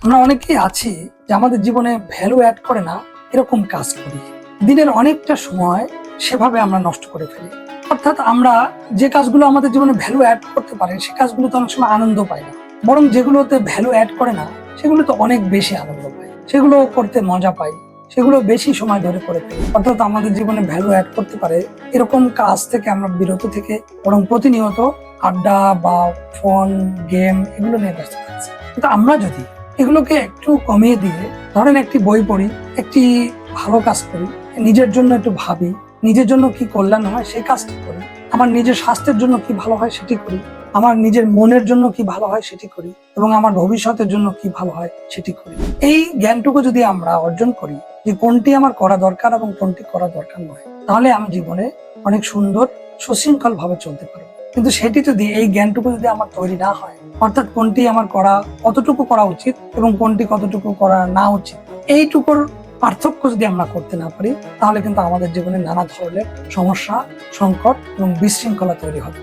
আমরা অনেকেই আছি যে আমাদের জীবনে ভ্যালু অ্যাড করে না এরকম কাজ করি। দিনের অনেকটা সময় সেভাবে আমরা নষ্ট করে ফেলি। অর্থাৎ আমরা যে কাজগুলো আমাদের জীবনে ভ্যালু অ্যাড করতে পারে সে কাজগুলোতে অনেক সময় আনন্দ পাই না, বরং যেগুলোতে ভ্যালু অ্যাড করে না সেগুলো তো অনেক বেশি আনন্দ পাই, সেগুলো করতে মজা পাই, সেগুলো বেশি সময় ধরে করে ফেলি। অর্থাৎ আমাদের জীবনে ভ্যালু অ্যাড করতে পারে এরকম কাজ থেকে আমরা বিরত থেকে বরং প্রতিনিয়ত আড্ডা বা ফোন গেম এগুলো নিয়ে ব্যস্ত থাকছি। কিন্তু আমরা যদি এগুলোকে একটু কমিয়ে দিয়ে ধরেন একটি বই পড়ি, একটি ভালো কাজ করি, নিজের জন্য একটু ভাবি, নিজের জন্য কি কল্যাণ হয় সেই কাজটি করি, আমার নিজের স্বাস্থ্যের জন্য কি ভালো হয় সেটি করি, আমার নিজের মনের জন্য কি ভালো হয় সেটি করি, এবং আমার ভবিষ্যতের জন্য কি ভালো হয় সেটি করি। এই জ্ঞানটুকু যদি আমরা অর্জন করি যে কোনটি আমার করা দরকার এবং কোনটি করা দরকার নয়, তাহলে আমি জীবনে অনেক সুন্দর সুশৃঙ্খল ভাবে চলতে পারবো। কিন্তু সেটি যদি এই জ্ঞানটুকু যদি আমার তৈরি না হয়, অর্থাৎ কোনটি আমার করা কতটুকু করা উচিত এবং কোনটি কতটুকু করা না উচিত, এইটুকুর পার্থক্য যদি আমরা করতে না পারি, তাহলে কিন্তু আমাদের জীবনে নানা ধরনের সমস্যা, সংকট এবং বিশৃঙ্খলা তৈরি হবে।